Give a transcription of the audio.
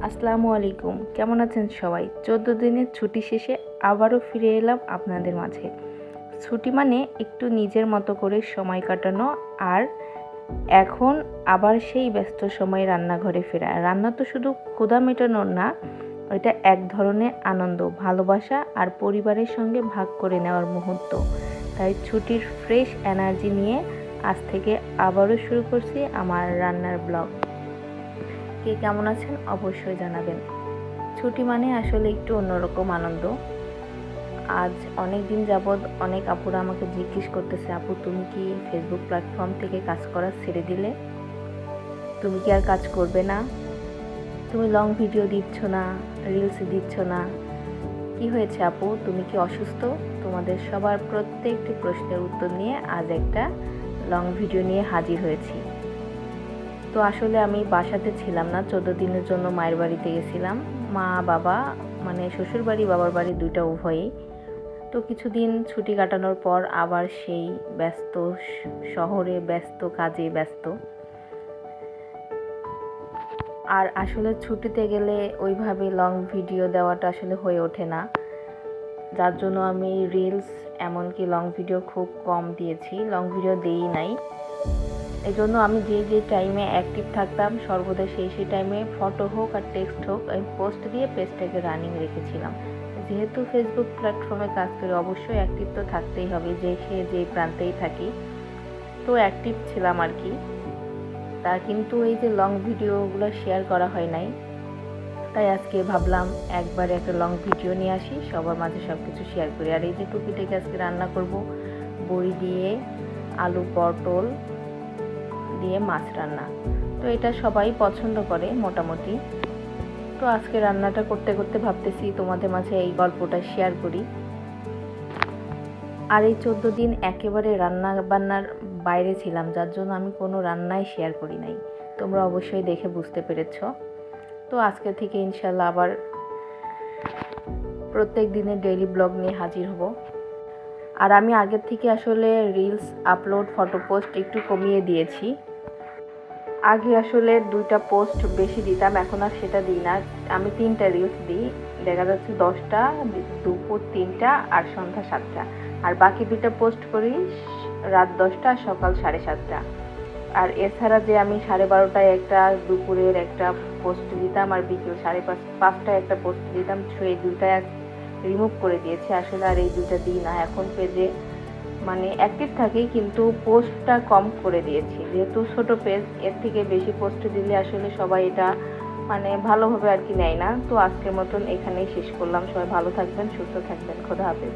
আসসালামু আলাইকুম, কেমন আছেন সবাই? 14 দিনের ছুটি শেষে আবারও ফিরে এলাম আপনাদের মাঝে। ছুটি মানে একটু নিজের মতো করে সময় কাটানো, আর এখন আবার সেই ব্যস্ত সময় রান্নাঘরে ফেরা। রান্না তো শুধু ক্ষুধা মেটানোর না, এটা এক ধরনের আনন্দ, ভালোবাসা আর পরিবারের সঙ্গে ভাগ করে নেওয়ার মুহূর্ত। তাই ছুটির ফ্রেশ এনার্জি নিয়ে আজ থেকে আবারও শুরু করছি আমার রান্নার ব্লগ। কে কেমন আছেন অবশ্যই জানাবেন। ছুটি মানে আসলে একটু অন্যরকম আনন্দ। আজ অনেক দিন যাবৎ অনেক আপুরা আমাকে জিজ্ঞেস করতেছে, আপু তুমি কি ফেসবুক প্ল্যাটফর্ম থেকে কাজ করা ছেড়ে দিলে? তুমি কি আর কাজ করবে না? তুমি লং ভিডিও দিচ্ছ না, রিলস দিচ্ছ না, কি হয়েছে আপু? তুমি কি অসুস্থ? তোমাদের সবার প্রত্যেকটি প্রশ্নের উত্তর নিয়ে আজ একটা লং ভিডিও নিয়ে হাজির হয়েছি। তো আসলে আমি বাসাতে ছিলাম না, 14 দিনের জন্য মায়ের বাড়িতে গেছিলাম। মা বাবা মানে শ্বশুর বাড়ি বাবার বাড়ি দুইটা উভয়ই। তো কিছুদিন ছুটি কাটানোর পর আবার সেই ব্যস্ত শহরে, ব্যস্ত কাজে ব্যস্ত। আর আসলে ছুটিতে গেলে ওইভাবে লং ভিডিও দেওয়াটা আসলে হয়ে ওঠে না, যার জন্য আমি রিলস এমনকি লং ভিডিও খুব কম দিয়েছি, লং ভিডিও দিই নাই। এই জন্য আমি যে টাইমে অ্যাক্টিভ থাকতাম সর্বদা সেই টাইমে ফটো হোক আর টেক্সট হোক আমি পোস্ট দিয়ে পেজটাকে রানিং রেখেছিলাম। যেহেতু ফেসবুক প্ল্যাটফর্মে কাজ করি, অবশ্যই অ্যাক্টিভ তো থাকতেই হবে, যে প্রান্তেই থাকি। তো অ্যাক্টিভ ছিলাম আর কি। তা কিন্তু এই যে লং ভিডিওগুলো শেয়ার করা হয় নাই, তাই আজকে ভাবলাম একবারে একটা লং ভিডিও নিয়ে আসি, সবার মাঝে সব কিছু শেয়ার করি। আর এই যে টুকিটাকে আজকে রান্না করব বড়ি দিয়ে, আলু পটল দিয়ে মাছ রান্না। তো এটা সবাই পছন্দ করে মোটামুটি। তো আজকে রান্নাটা করতে করতে ভাবতেছি তোমাদের মাঝে এই গল্পটা শেয়ার করি। আর এই 14 দিন একেবারে রান্না বান্নার বাইরে ছিলাম, যার জন্য আমি কোনো রান্নাই শেয়ার করি নাই। তোমরা অবশ্যই দেখে বুঝতে পেরেছ। তো আজকে থেকে ইনশাল্লাহ আবার প্রত্যেক দিনের ডেইলি ব্লগ নিয়ে হাজির হব। আর আমি আগের থেকে আসলে রিলস আপলোড, ফটো পোস্ট একটু কমিয়ে দিয়েছি। আগে আসলে 2টা পোস্ট বেশি দিতাম, এখন আর সেটা দিই না। আমি 3টা রিলস দিই, দেখা যাচ্ছে 10টা, দুপুর 3টা আর সন্ধ্যা 7টা। আর বাকি 2টা পোস্ট করি রাত 10টা আর সকাল 7:30টা। আর এছাড়া যে আমি 12:30টায় একটা, দুপুরের একটা পোস্ট দিতাম, আর বিকেল 5:30টায় একটা পোস্ট দিতাম, সেই 2টা রিমুভ করে দিয়েছি। আসলে আর এই 2টা দিই না এখন। পেজে মানে অ্যাক্টিভ থাকি কিন্তু পোস্টটা কম করে দিয়েছি, যেহেতু ছোট পেজ, এর থেকে বেশি পোস্ট দিলে আসলে সবাই এটা মানে ভালোভাবে আর কি নেয় না। তো আজকের মতন এখানেই শেষ করলাম। সবাই ভালো থাকবেন, সুস্থ থাকবেন, খোদা হাফেজ।